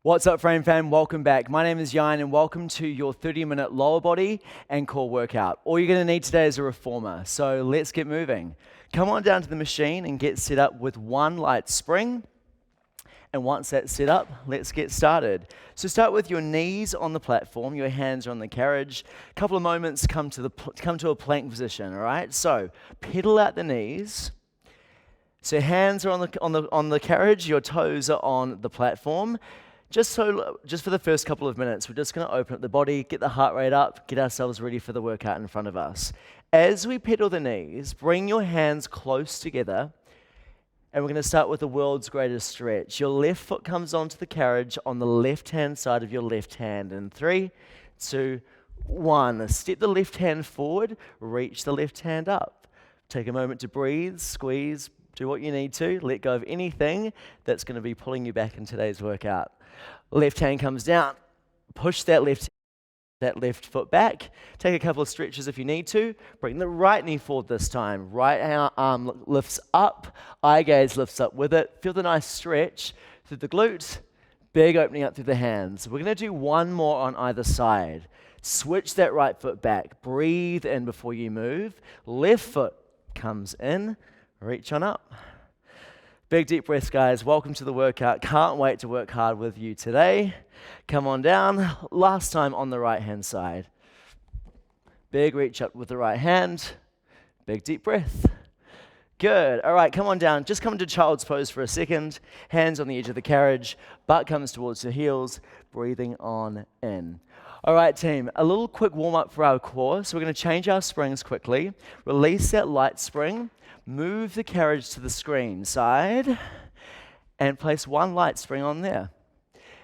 What's up, Frame fam? Welcome back. My name is Yian, and welcome to your 30-minute lower body and core workout. All you're going to need today is a reformer, so let's get moving. Come on down to the machine and get set up with one light spring. And once that's set up, let's get started. So start with your knees on the platform, your hands are on the carriage. A couple of moments, come to a plank position, all right? So pedal out the knees. So hands are on the carriage, your toes are on the platform. Just for the first couple of minutes, we're just going to open up the body, get the heart rate up, get ourselves ready for the workout in front of us. As we pedal the knees, bring your hands close together, and we're going to start with the world's greatest stretch. Your left foot comes onto the carriage on the left-hand side of your left hand. In 3, 2, 1. Step the left hand forward, reach the left hand up. Take a moment to breathe, squeeze, do what you need to. Let go of anything that's going to be pulling you back in today's workout. Left hand comes down. Push that left foot back. Take a couple of stretches if you need to. Bring the right knee forward this time. Right arm lifts up. Eye gaze lifts up with it. Feel the nice stretch through the glutes. Big opening up through the hands. We're going to do one more on either side. Switch that right foot back. Breathe in before you move. Left foot comes in. Reach on up. Big deep breaths, guys. Welcome to the workout. Can't wait to work hard with you today. Come on down. Last time on the right-hand side. Big reach up with the right hand. Big deep breath. Good. All right, come on down. Just come into child's pose for a second. Hands on the edge of the carriage. Butt comes towards the heels. Breathing on in. All right, team. A little quick warm-up for our core. So we're going to change our springs quickly. Release that light spring. Move the carriage to the screen side and place one light spring on there.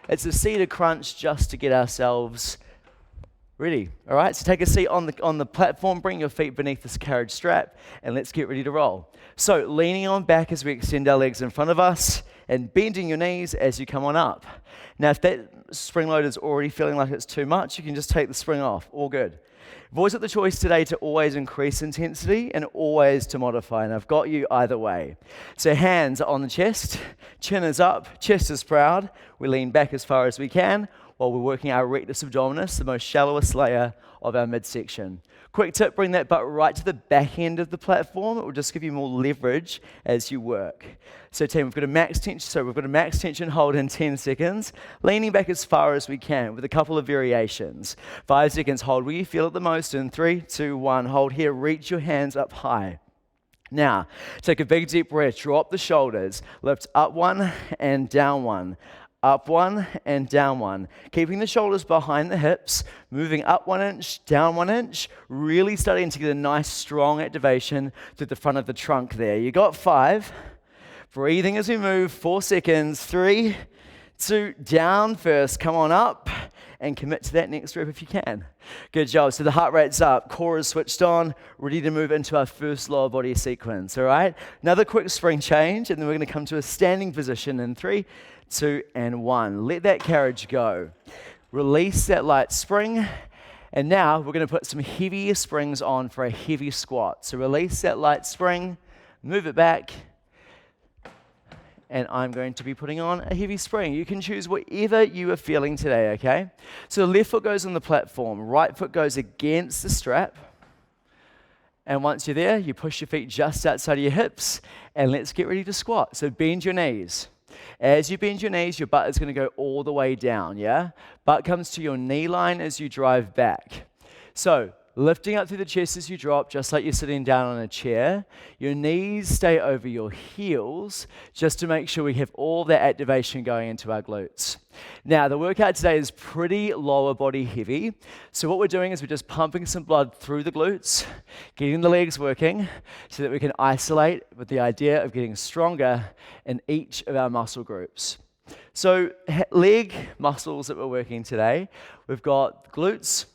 It's a seated crunch just to get ourselves ready. All right, so take a seat on the platform, bring your feet beneath this carriage strap, and let's get ready to roll. So leaning on back as we extend our legs in front of us and bending your knees as you come on up. Now, if that spring load is already feeling like it's too much, you can just take the spring off. All good. I've always got the choice today to always increase intensity and always to modify, and I've got you either way. So hands are on the chest, chin is up, chest is proud. We lean back as far as we can while we're working our rectus abdominis, the most shallowest layer of our midsection. Quick tip, bring that butt right to the back end of the platform. It will just give you more leverage as you work. So team, we've got a max tension hold in 10 seconds, leaning back as far as we can with a couple of variations. 5 seconds hold where you feel it the most in 3, 2, 1. Hold here, reach your hands up high. Now, take a big deep breath, drop the shoulders, lift up one and down one. Up one and down one. Keeping the shoulders behind the hips, moving up 1 inch, down 1 inch, really starting to get a nice strong activation through the front of the trunk there. You got 5. Breathing as we move, 4 seconds, 3, 2, down first, come on up and commit to that next rep if you can. Good job. So the heart rate's up, core is switched on, ready to move into our first lower body sequence, all right? Another quick spring change, and then we're going to come to a standing position in 3, 2, and 1. Let that carriage go. Release that light spring. And now we're going to put some heavier springs on for a heavy squat. So release that light spring, move it back, and I'm going to be putting on a heavy spring. You can choose whatever you are feeling today, okay? So left foot goes on the platform, right foot goes against the strap. And once you're there, you push your feet just outside of your hips, and let's get ready to squat. So bend your knees. As you bend your knees, your butt is going to go all the way down, yeah? Butt comes to your knee line as you drive back. So lifting up through the chest as you drop, just like you're sitting down on a chair. Your knees stay over your heels, just to make sure we have all that activation going into our glutes. Now, the workout today is pretty lower body heavy. So what we're doing is we're just pumping some blood through the glutes, getting the legs working so that we can isolate with the idea of getting stronger in each of our muscle groups. So leg muscles that we're working today, we've got glutes,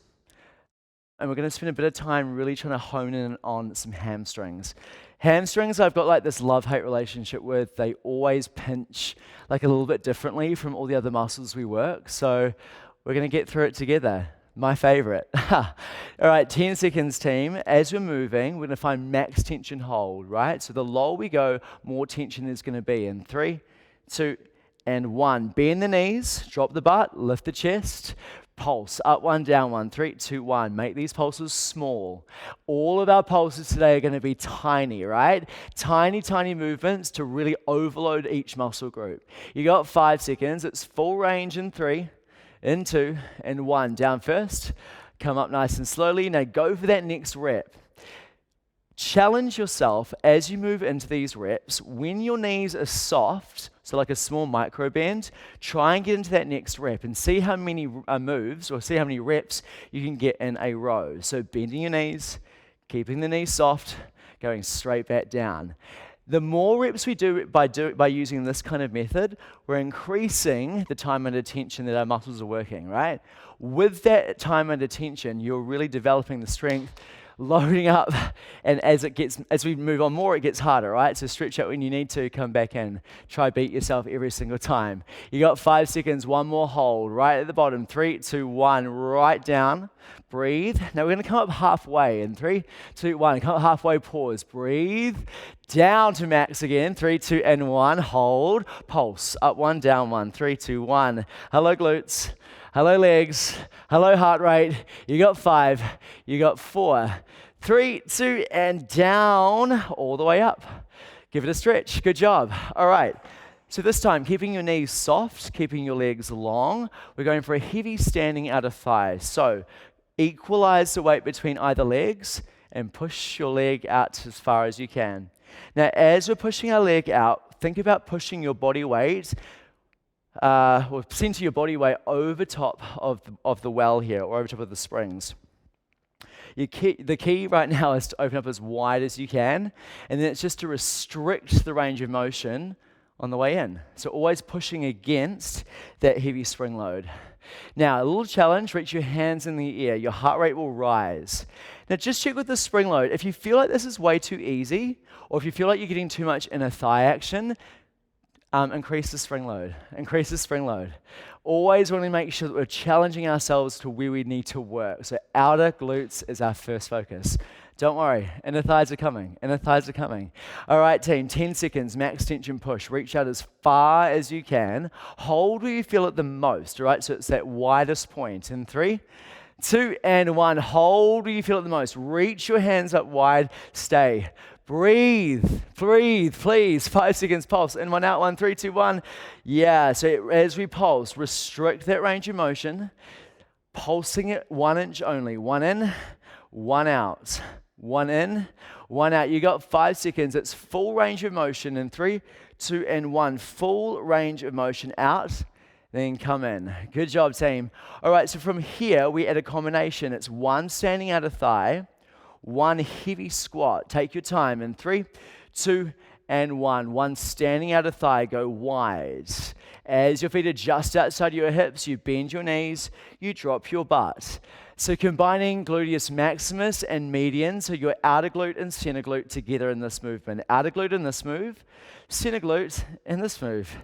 and we're going to spend a bit of time really trying to hone in on some hamstrings. Hamstrings, I've got like this love-hate relationship with. They always pinch like a little bit differently from all the other muscles we work. So we're going to get through it together. My favorite. All right, 10 seconds, team. As we're moving, we're going to find max tension hold, right? So the lower we go, more tension there's going to be. In 3, 2, and 1. Bend the knees, drop the butt, lift the chest. Pulse, up 1, down 1, 3, 2, 1. Make these pulses small. All of our pulses today are going to be tiny, right? Tiny, tiny movements to really overload each muscle group. You got 5 seconds. It's full range in 3, in 2, and 1. Down first. Come up nice and slowly. Now go for that next rep. Challenge yourself as you move into these reps. When your knees are soft, so like a small micro bend, try and get into that next rep and see how many moves or see how many reps you can get in a row. So bending your knees, keeping the knees soft, going straight back down. The more reps we do by using this kind of method, we're increasing the time under tension that our muscles are working, right? With that time under tension, you're really developing the strength, loading up, and as we move on more, it gets harder, right? So stretch out when you need to, come back in. Try beat yourself every single time. You got 5 seconds, one more hold, right at the bottom. 3, 2, 1, right down. Breathe. Now we're gonna come up halfway in 3, 2, 1. Come up halfway, pause, breathe. Down to max again, 3, 2, and 1. Hold, pulse, up 1, down 1, 3, 2, 1. Hello glutes. Hello legs, hello heart rate. You got 5, you got 4, 3, 2, and down, all the way up. Give it a stretch, good job. All right, so this time, keeping your knees soft, keeping your legs long, we're going for a heavy standing out of thighs. So equalize the weight between either legs and push your leg out as far as you can. Now, as we're pushing our leg out, think about pushing your body weight or center your body weight over top of the well here, or over top of the springs. The key right now is to open up as wide as you can, and then it's just to restrict the range of motion on the way in. So always pushing against that heavy spring load. Now, a little challenge, reach your hands in the air. Your heart rate will rise. Now, just check with the spring load. If you feel like this is way too easy, or if you feel like you're getting too much inner thigh action, increase the spring load. Increase the spring load. Always want to make sure that we're challenging ourselves to where we need to work. So outer glutes is our first focus. Don't worry, inner thighs are coming. Inner thighs are coming. All right, team, 10 seconds, max tension push. Reach out as far as you can. Hold where you feel it the most, all right? So it's that widest point. In 3, 2, and 1. Hold where you feel it the most. Reach your hands up wide. Stay. Breathe, please. 5 seconds pulse. In 1, out 1, 3, 2, 1. Yeah, so as we pulse, restrict that range of motion. Pulsing it 1 inch only. 1 in, 1 out. 1 in, 1 out. You got 5 seconds. It's full range of motion in 3, 2, and 1. Full range of motion out. Then come in. Good job, team. All right, so from here, we add a combination. It's 1 standing out of thigh, 1 heavy squat. Take your time in 3, 2, and 1. 1 standing out of thigh, go wide. As your feet are just outside your hips, you bend your knees, you drop your butt. So combining gluteus maximus and median, so your outer glute and center glute together in this movement. Outer glute in this move, center glute in this move.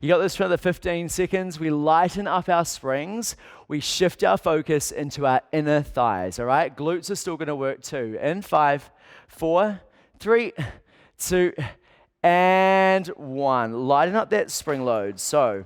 You got this for another 15 seconds. We lighten up our springs. We shift our focus into our inner thighs, all right? Glutes are still going to work too. In 5, 4, 3, 2, and 1. Lighten up that spring load. So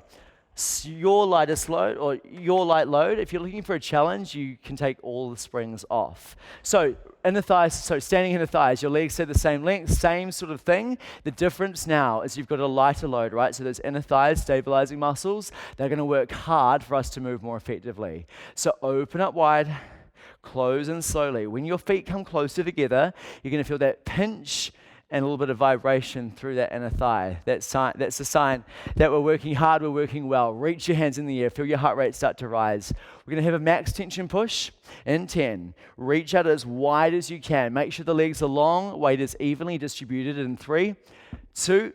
your lightest load, or your light load, if you're looking for a challenge, you can take all the springs off. So inner thighs, so standing inner thighs, your legs stay the same length, same sort of thing. The difference now is you've got a lighter load, right? So those inner thighs, stabilizing muscles, they're going to work hard for us to move more effectively. So open up wide, close in slowly. When your feet come closer together, you're going to feel that pinch and a little bit of vibration through that inner thigh. That's a sign that we're working hard, we're working well. Reach your hands in the air, feel your heart rate start to rise. We're gonna have a max tension push in 10. Reach out as wide as you can. Make sure the legs are long, weight is evenly distributed in 3, 2,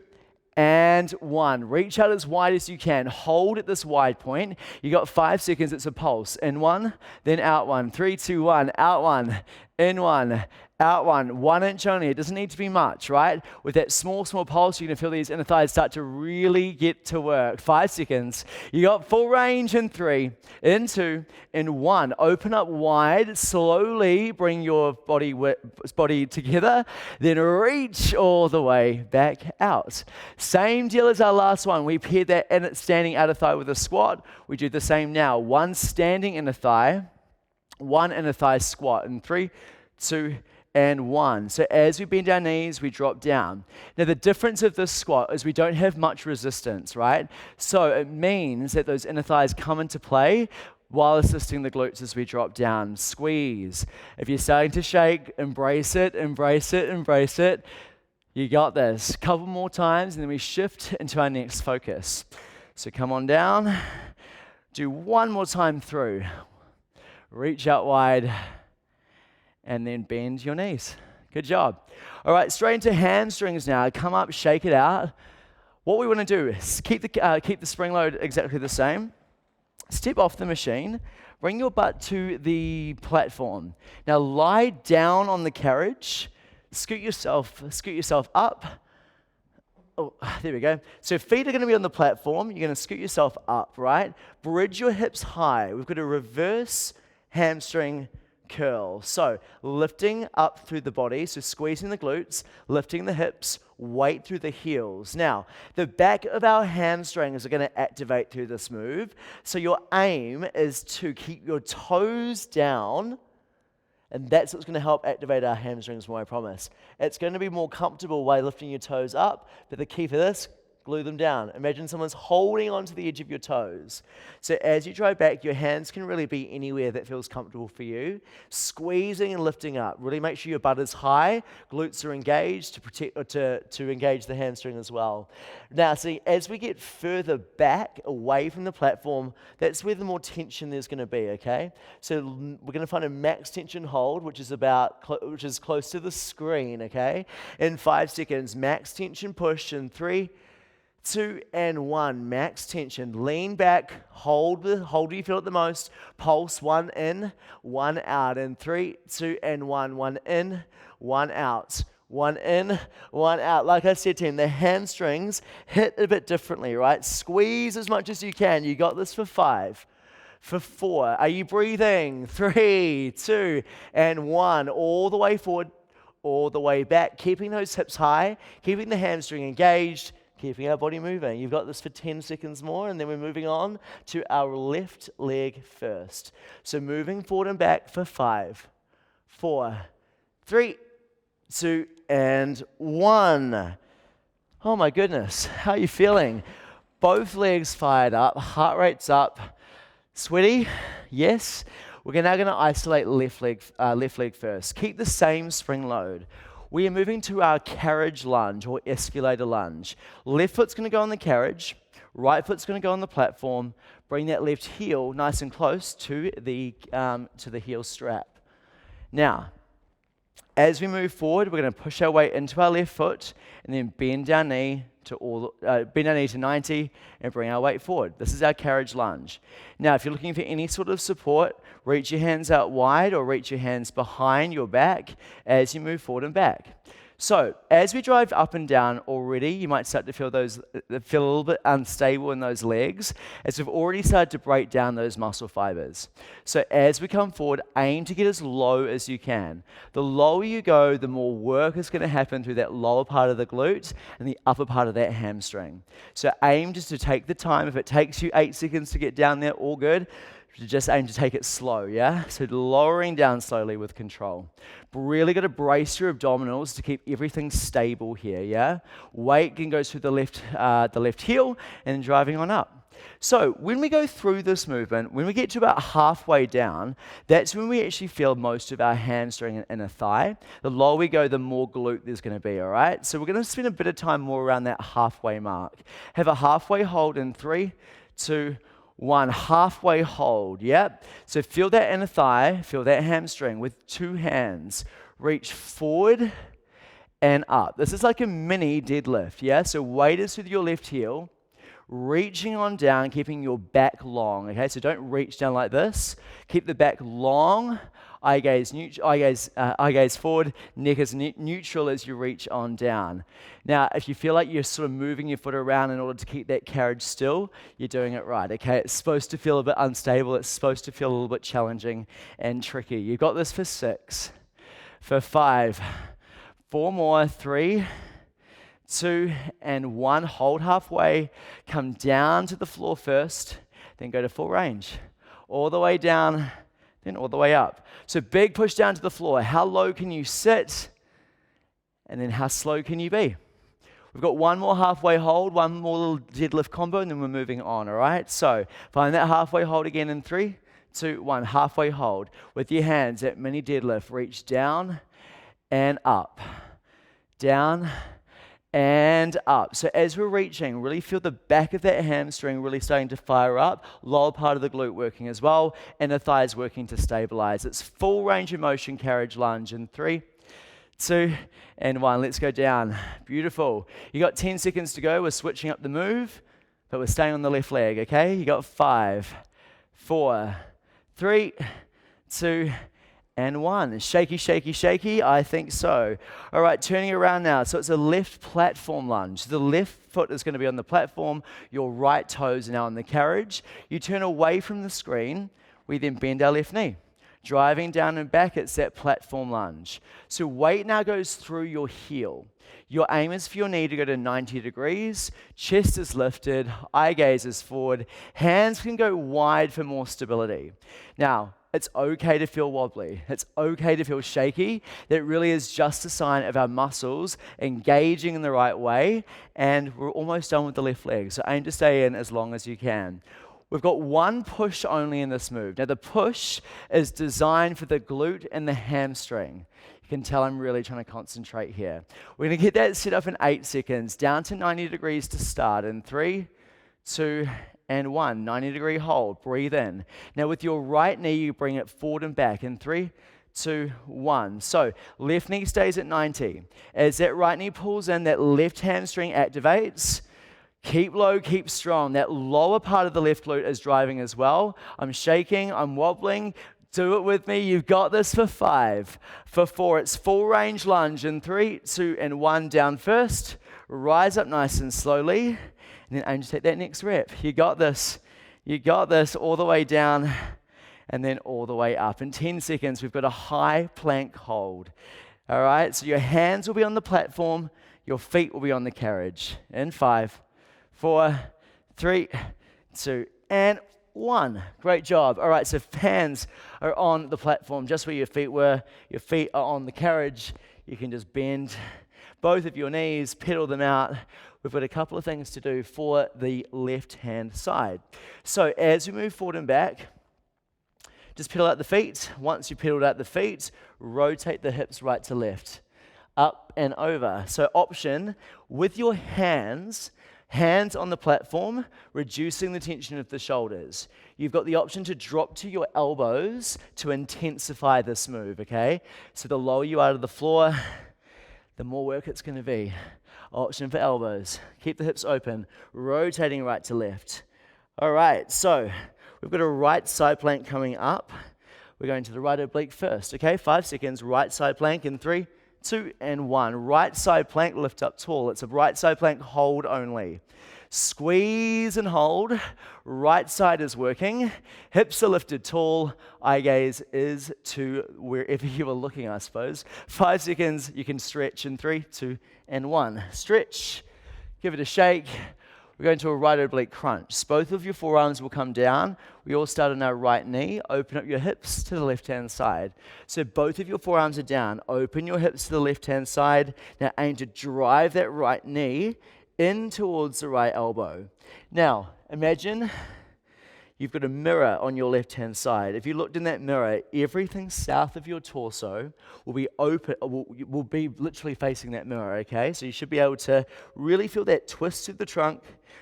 and 1. Reach out as wide as you can. Hold at this wide point. You got 5 seconds, it's a pulse. In 1, then out 1. 3, 2, 1, out 1. In one, out one, 1 inch only. It doesn't need to be much, right? With that small pulse, you're gonna feel these inner thighs start to really get to work. 5 seconds. You got full range in 3, in 2, in 1. Open up wide, slowly bring your body together, then reach all the way back out. Same deal as our last one. We paired that standing outer thigh with a squat. We do the same now. 1 standing inner thigh, 1 inner thigh squat in 3, 2, and 1. So as we bend our knees, we drop down. Now the difference of this squat is we don't have much resistance, right? So it means that those inner thighs come into play while assisting the glutes as we drop down. Squeeze. If you're starting to shake, embrace it, embrace it, embrace it. You got this. Couple more times and then we shift into our next focus. So come on down. Do one more time through. Reach out wide, and then bend your knees. Good job. All right, straight into hamstrings now. Come up, shake it out. What we want to do is keep the spring load exactly the same. Step off the machine. Bring your butt to the platform. Now lie down on the carriage. Scoot yourself up. Oh, there we go. So feet are going to be on the platform. You're going to scoot yourself up, right? Bridge your hips high. We've got a reverse hamstring curl. So lifting up through the body, so squeezing the glutes, lifting the hips, weight through the heels. Now, the back of our hamstrings are going to activate through this move. So your aim is to keep your toes down, and that's what's going to help activate our hamstrings more, I promise. It's going to be more comfortable by lifting your toes up, but the key for this, glue them down. Imagine someone's holding onto the edge of your toes. So as you drive back, your hands can really be anywhere that feels comfortable for you. Squeezing and lifting up. Really make sure your butt is high, glutes are engaged to protect or to engage the hamstring as well. Now, see, as we get further back away from the platform, that's where the more tension there's going to be, okay? So we're going to find a max tension hold, which is close to the screen, okay? In 5 seconds, max tension push in 3, 2, and 1, max tension. Lean back, hold where you feel it the most. Pulse 1 in, 1 out. In 3, 2, and 1. 1 in, 1 out. 1 in, 1 out. Like I said, team, the hamstrings hit a bit differently, right? Squeeze as much as you can. You got this for 5. For 4. Are you breathing? 3, 2, and 1. All the way forward, all the way back. Keeping those hips high, keeping the hamstring engaged, keeping our body moving. You've got this for 10 seconds more, and then we're moving on to our left leg first. So moving forward and back for 5, 4, 3, 2, and 1. Oh my goodness, how are you feeling? Both legs fired up, heart rate's up. Sweaty? Yes. We're now going to isolate left leg first. Keep the same spring load. We are moving to our carriage lunge or escalator lunge. Left foot's going to go on the carriage, right foot's going to go on the platform. Bring that left heel nice and close to the heel strap. Now, as we move forward, we're going to push our weight into our left foot and then bend our knee to 90 and bring our weight forward. This is our carriage lunge. Now, if you're looking for any sort of support, reach your hands out wide or reach your hands behind your back as you move forward and back. So, as we drive up and down already, you might start to feel a little bit unstable in those legs, as we've already started to break down those muscle fibers. So, as we come forward, aim to get as low as you can. The lower you go, the more work is going to happen through that lower part of the glute and the upper part of that hamstring. So, aim just to take the time. If it takes you 8 seconds to get down there, all good. Just aim to take it slow, yeah? So lowering down slowly with control. But really got to brace your abdominals to keep everything stable here, yeah? Weight can go through the left heel and driving on up. So when we go through this movement, when we get to about halfway down, that's when we actually feel most of our hamstring and inner thigh. The lower we go, the more glute there's going to be, all right? So we're going to spend a bit of time more around that halfway mark. Have a halfway hold in 3, 2, 1, halfway hold, yep. So feel that inner thigh, feel that hamstring with 2 hands. Reach forward and up. This is like a mini deadlift, yeah? So weight is with your left heel. Reaching on down, keeping your back long, okay? So don't reach down like this. Keep the back long, eye gaze forward, neck is neutral as you reach on down. Now, if you feel like you're sort of moving your foot around in order to keep that carriage still, you're doing it right, okay? It's supposed to feel a bit unstable. It's supposed to feel a little bit challenging and tricky. You got this for 6, for 5, 4 more, 3, 2, and 1. Hold halfway, come down to the floor first, then go to full range. All the way down, then all the way up. So big push down to the floor. How low can you sit? And then how slow can you be? We've got one more halfway hold, one more little deadlift combo, and then we're moving on, all right? So find that halfway hold again in 3, 2, 1. Halfway hold. With your hands at mini deadlift, reach down and up. Down and up. So as we're reaching, really feel the back of that hamstring really starting to fire up, lower part of the glute working as well, and the thighs working to stabilize. It's full range of motion carriage lunge in 3, 2, and 1. Let's go down. Beautiful. You got 10 seconds to go. We're switching up the move, but we're staying on the left leg, okay? You got 5, 4, 3, 2, and 1. Shaky, shaky, shaky? I think so. All right, turning around now. So it's a left platform lunge. The left foot is going to be on the platform. Your right toes are now on the carriage. You turn away from the screen. We then bend our left knee. Driving down and back, it's that platform lunge. So weight now goes through your heel. Your aim is for your knee to go to 90 degrees. Chest is lifted. Eye gaze is forward. Hands can go wide for more stability. Now, it's okay to feel wobbly. It's okay to feel shaky. That really is just a sign of our muscles engaging in the right way, and we're almost done with the left leg. So aim to stay in as long as you can. We've got one push only in this move. Now the push is designed for the glute and the hamstring. You can tell I'm really trying to concentrate here. We're going to get that set up in 8 seconds, down to 90 degrees to start in 3, 2, and 1. 90-degree hold. Breathe in. Now with your right knee, you bring it forward and back in 3, 2, 1. So left knee stays at 90. As that right knee pulls in, that left hamstring activates. Keep low, keep strong. That lower part of the left glute is driving as well. I'm shaking, I'm wobbling. Do it with me. You've got this for 5. For 4, it's full range lunge in 3, 2, and 1. Down first. Rise up nice and slowly. And then aim to take that next rep. You got this. You got this all the way down and then all the way up. In 10 seconds, we've got a high plank hold. All right, so your hands will be on the platform. Your feet will be on the carriage. In 5, 4, 3, 2, and 1. Great job. All right, so hands are on the platform, just where your feet were. Your feet are on the carriage. You can just bend both of your knees, pedal them out. We've got a couple of things to do for the left-hand side. So as we move forward and back, just pedal out the feet. Once you pedaled out the feet, rotate the hips right to left, up and over. So option, with your hands on the platform, reducing the tension of the shoulders. You've got the option to drop to your elbows to intensify this move, okay? So the lower you are to the floor, the more work it's going to be. Option for elbows. Keep the hips open, rotating right to left. All right, so we've got a right side plank coming up. We're going to the right oblique first, okay? 5 seconds, right side plank in 3, 2, and 1. Right side plank, lift up tall. It's a right side plank hold only. Squeeze and hold. Right side is working. Hips are lifted tall. Eye gaze is to wherever you are looking, I suppose. 5 seconds, you can stretch in 3, 2, and 1. Stretch. Give it a shake. We're going to a right oblique crunch. Both of your forearms will come down. We all start on our right knee. Open up your hips to the left-hand side. So both of your forearms are down. Open your hips to the left-hand side. Now aim to drive that right knee in towards the right elbow. Now, imagine you've got a mirror on your left-hand side. If you looked in that mirror, everything south of your torso will be open, will be literally facing that mirror, okay? So you should be able to really feel that twist of the trunk,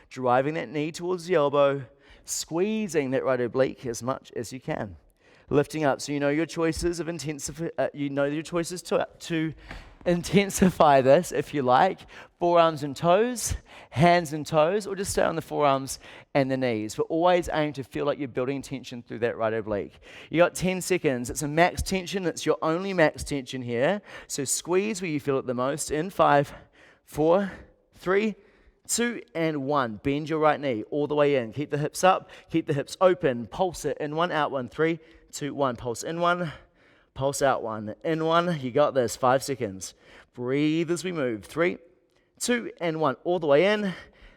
driving that knee towards the elbow, squeezing that right oblique as much as you can. Lifting up, so you know your choices of to intensify this, if you like. Forearms and toes, hands and toes, or just stay on the forearms and the knees. But always aim to feel like you're building tension through that right oblique. You got 10 seconds. It's a max tension. It's your only max tension here. So squeeze where you feel it the most in 5, 4, 3, 2, and 1. Bend your right knee all the way in. Keep the hips up. Keep the hips open. Pulse it in 1, out 1. 3, 2, 1. Pulse in 1. Pulse out 1. In 1. You got this. 5 seconds. Breathe as we move. 3, 2, and 1. All the way in.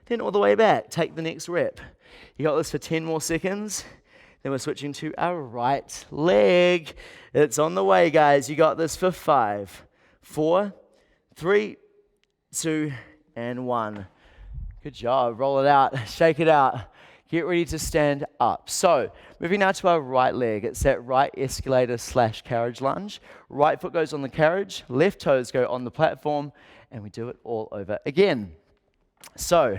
Then all the way back. Take the next rep. You got this for 10 more seconds. Then we're switching to our right leg. It's on the way, guys. You got this for 5, 4, 3, 2, and 1. Good job. Roll it out. Shake it out. Get ready to stand up. So, moving now to our right leg. It's that right escalator / carriage lunge. Right foot goes on the carriage. Left toes go on the platform. And we do it all over again. So,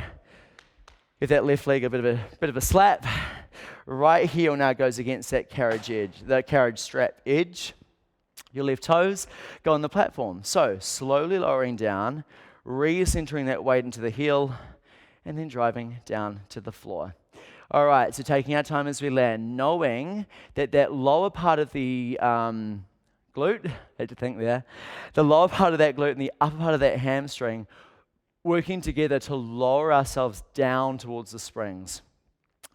give that left leg a bit of a slap. Right heel now goes against that carriage edge, the carriage strap edge. Your left toes go on the platform. So, slowly lowering down, recentering that weight into the heel, and then driving down to the floor. All right, so taking our time as we land, knowing that that lower part of the glute, had to think there, the lower part of that glute and the upper part of that hamstring working together to lower ourselves down towards the springs.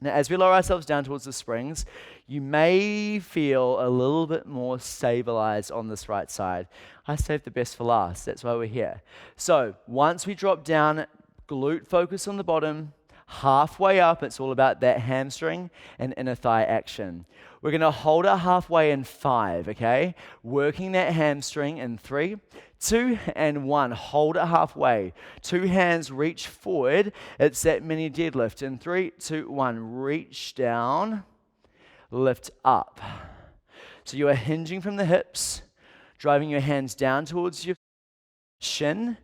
Now, as we lower ourselves down towards the springs, you may feel a little bit more stabilized on this right side. I saved the best for last. That's why we're here. So once we drop down, glute focus on the bottom, halfway up, it's all about that hamstring and inner thigh action. We're going to hold it halfway in 5, okay? Working that hamstring in 3, 2, and 1. Hold it halfway. 2 hands reach forward. It's that mini deadlift. In 3, 2, 1. Reach down, lift up. So you are hinging from the hips, driving your hands down towards your shin,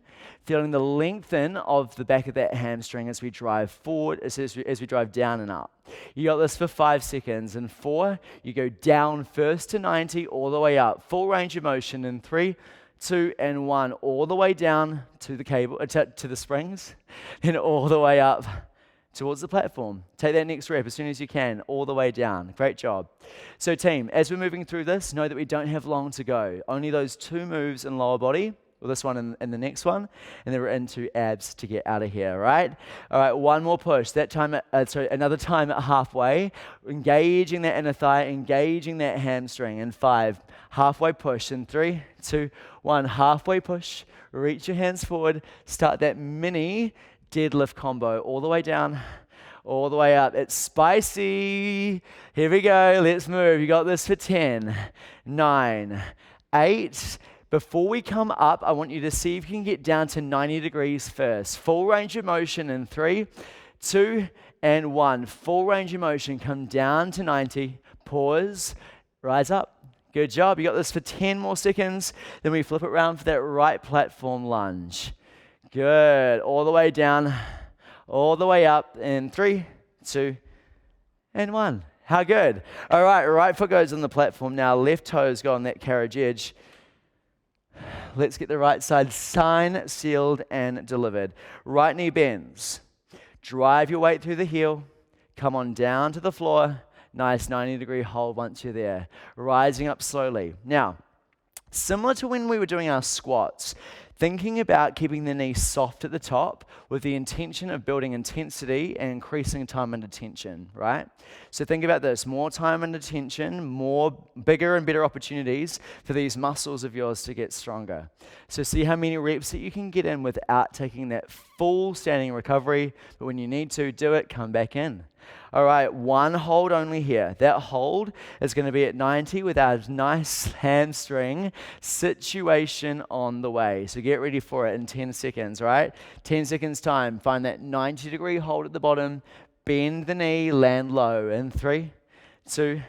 feeling the lengthen of the back of that hamstring as we drive forward, as we drive down and up. You got this for 5 seconds. In 4, you go down first to 90, all the way up. Full range of motion in 3, 2, and 1. All the way down to the cable, to the springs, then all the way up towards the platform. Take that next rep as soon as you can, all the way down. Great job. So team, as we're moving through this, know that we don't have long to go. Only those 2 moves in lower body. Well, this one and the next one, and then we're into abs to get out of here, right? All right, one more push. That time, another time at halfway, engaging that inner thigh, engaging that hamstring. In 5, halfway push. In 3, 2, 1, halfway push. Reach your hands forward. Start that mini deadlift combo all the way down, all the way up. It's spicy. Here we go. Let's move. You got this for 10, 9, 8. Before we come up, I want you to see if you can get down to 90 degrees first. Full range of motion in 3, 2, and 1. Full range of motion. Come down to 90. Pause. Rise up. Good job. You got this for 10 more seconds. Then we flip it around for that right platform lunge. Good. All the way down. All the way up in 3, 2, and 1. How good. All right. Right foot goes on the platform now. Left toes go on that carriage edge. Let's get the right side signed, sealed, and delivered. Right knee bends. Drive your weight through the heel. Come on down to the floor. Nice 90-degree hold once you're there. Rising up slowly. Now, similar to when we were doing our squats, thinking about keeping the knee soft at the top with the intention of building intensity and increasing time under tension, right? So think about this, more time under tension, more bigger and better opportunities for these muscles of yours to get stronger. So see how many reps that you can get in without taking that full standing recovery, but when you need to do it, come back in. All right, one hold only here. That hold is going to be at 90 with our nice hamstring situation on the way. So get ready for it in 10 seconds, right? 10 seconds time. Find that 90-degree hold at the bottom. Bend the knee, land low. In 3, 2,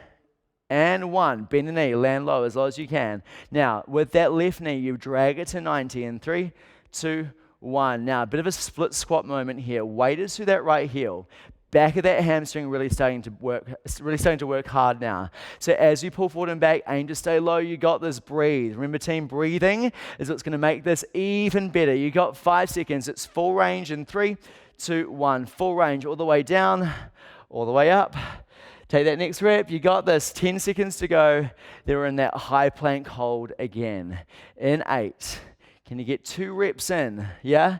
and 1. Bend the knee, land low as low as you can. Now, with that left knee, you drag it to 90 in 3, 2, 1. Now, a bit of a split squat moment here. Weight is through that right heel. Back of that hamstring really starting to work hard now. So as you pull forward and back, aim to stay low. You got this. Breathe. Remember, team, breathing is what's going to make this even better. You got 5 seconds. It's full range in 3, 2, 1. Full range all the way down, all the way up. Take that next rep. You got this. 10 seconds to go. Then we're in that high plank hold again. In 8. Can you get 2 reps in? Yeah?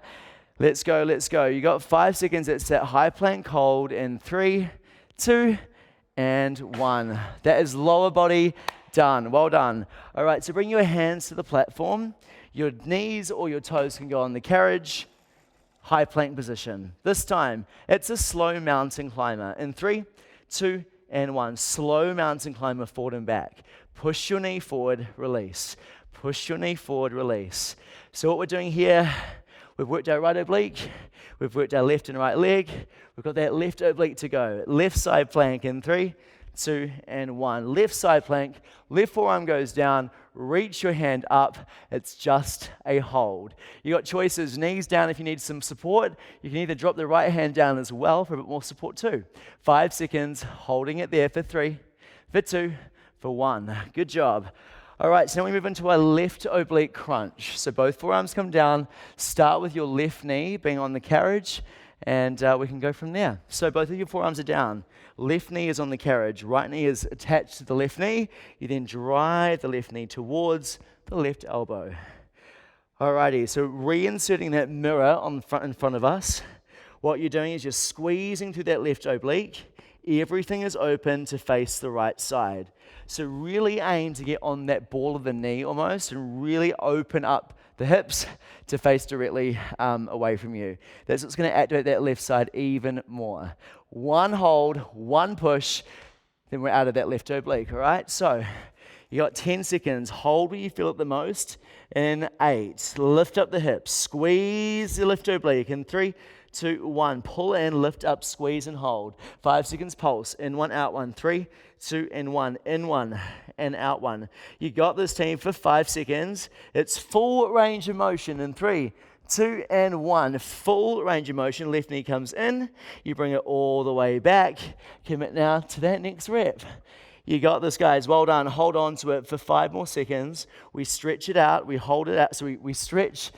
Let's go, let's go. You got 5 seconds. It's that high plank hold in 3, 2, and 1. That is lower body done. Well done. All right, so bring your hands to the platform. Your knees or your toes can go on the carriage. High plank position. This time, it's a slow mountain climber. In 3, 2, and 1. Slow mountain climber forward and back. Push your knee forward, release. Push your knee forward, release. So what we're doing here, we've worked our right oblique, we've worked our left and right leg, we've got that left oblique to go. Left side plank in 3, 2, and 1. Left side plank, left forearm goes down, reach your hand up, it's just a hold. You got choices, knees down if you need some support, you can either drop the right hand down as well for a bit more support too. 5 seconds, holding it there for 3, for 2, for 1. Good job. All right, so now we move into our left oblique crunch. So both forearms come down. Start with your left knee being on the carriage, and we can go from there. So both of your forearms are down. Left knee is on the carriage. Right knee is attached to the left knee. You then drive the left knee towards the left elbow. Alrighty, so reinserting that mirror in front of us. What you're doing is you're squeezing through that left oblique. Everything is open to face the right side. So really aim to get on that ball of the knee almost and really open up the hips to face directly away from you. That's what's going to activate that left side even more. 1 hold, 1 push, then we're out of that left oblique, all right? So you got 10 seconds. Hold where you feel it the most. In 8, lift up the hips. Squeeze the left oblique. In 3, 2, 1. Pull in, lift up, squeeze, and hold. 5 seconds pulse. In 1, out 1. 3, 2, and 1. In 1, and out 1. You got this, team, for 5 seconds. It's full range of motion. In 3, 2, and 1. Full range of motion. Left knee comes in. You bring it all the way back. Commit now to that next rep. You got this, guys. Well done. Hold on to it for 5 more seconds. We stretch it out. We hold it out. So we stretch.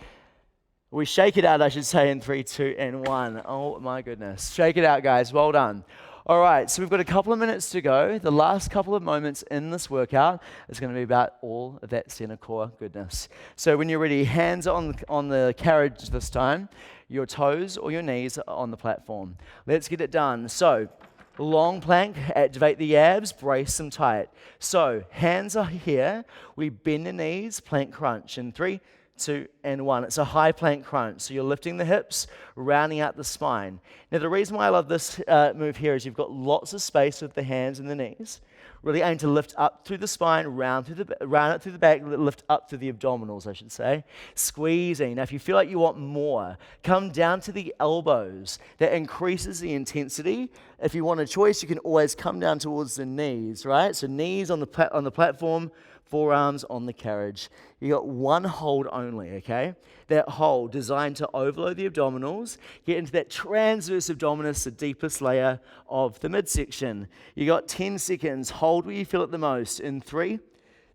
We shake it out, I should say, in 3, 2, and 1. Oh, my goodness. Shake it out, guys. Well done. All right, so we've got a couple of minutes to go. The last couple of moments in this workout is going to be about all of that center core goodness. So when you're ready, hands on the carriage this time. Your toes or your knees are on the platform. Let's get it done. So long plank, activate the abs, brace them tight. So hands are here. We bend the knees, plank crunch in 3, 2, and 1. It's a high plank crunch. So you're lifting the hips, rounding out the spine. Now, the reason why I love this move here is you've got lots of space with the hands and the knees. Really aim to lift up through the spine, round it through the back, lift up through the abdominals, I should say. Squeezing. Now, if you feel like you want more, come down to the elbows. That increases the intensity. If you want a choice, you can always come down towards the knees, right? So knees on the platform, forearms on the carriage. You got 1 hold only, okay? That hold designed to overload the abdominals, get into that transverse abdominis, the deepest layer of the midsection. You got 10 seconds. Hold where you feel it the most. In 3,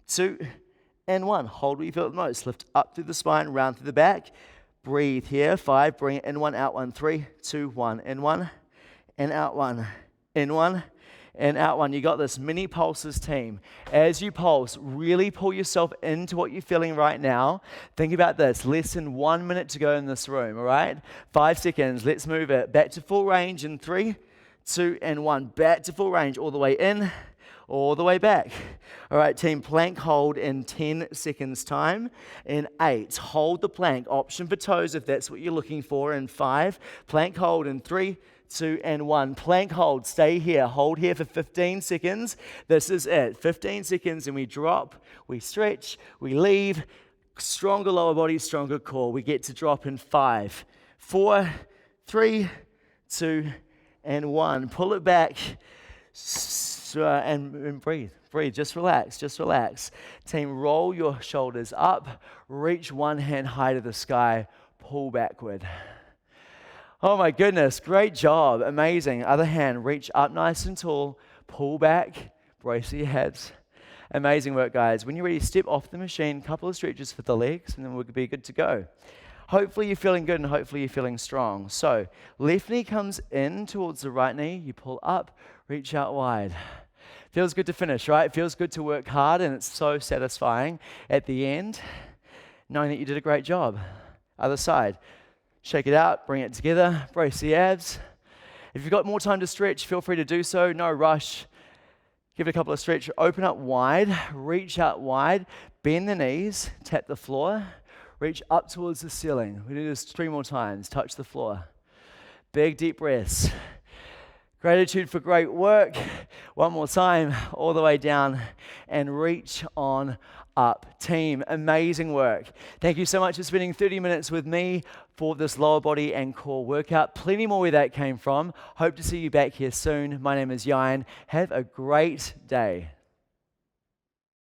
2, and 1. Hold where you feel it the most. Lift up through the spine, round through the back. Breathe here. 5, bring it in 1, out 1. 3, 2, 1. In 1, and out 1. In 1, and out 1. You got this. Mini pulses, team. As you pulse, really pull yourself into what you're feeling right now. Think about this. Less than 1 minute to go in this room, all right? 5 seconds. Let's move it. Back to full range in 3, 2, and 1. Back to full range. All the way in, all the way back. All right, team. Plank hold in 10 seconds time. In 8, hold the plank. Option for toes if that's what you're looking for. In 5, plank hold in 3, 2, and 1. Plank hold. Stay here. Hold here for 15 seconds. This is it. 15 seconds and we drop, we stretch, we leave. Stronger lower body, stronger core. We get to drop in 5, 4, 3, 2, and 1. Pull it back and breathe. Breathe. Just relax. Just relax. Team, roll your shoulders up. Reach one hand high to the sky. Pull backward. Oh my goodness, great job, amazing. Other hand, reach up nice and tall, pull back, brace your hips. Amazing work, guys. When you're ready, step off the machine, couple of stretches for the legs, and then we'll be good to go. Hopefully you're feeling good and hopefully you're feeling strong. So left knee comes in towards the right knee. You pull up, reach out wide. Feels good to finish, right? It feels good to work hard, and it's so satisfying at the end, knowing that you did a great job. Other side. Shake it out, bring it together, brace the abs. If you've got more time to stretch, feel free to do so. No rush. Give it a couple of stretch. Open up wide, reach out wide, bend the knees, tap the floor, reach up towards the ceiling. We do this 3 more times. Touch the floor. Big deep breaths. Gratitude for great work. One more time, all the way down and reach on up. Team, amazing work. Thank you so much for spending 30 minutes with me for this lower body and core workout. Plenty more where that came from. Hope to see you back here soon. My name is Yian. Have a great day.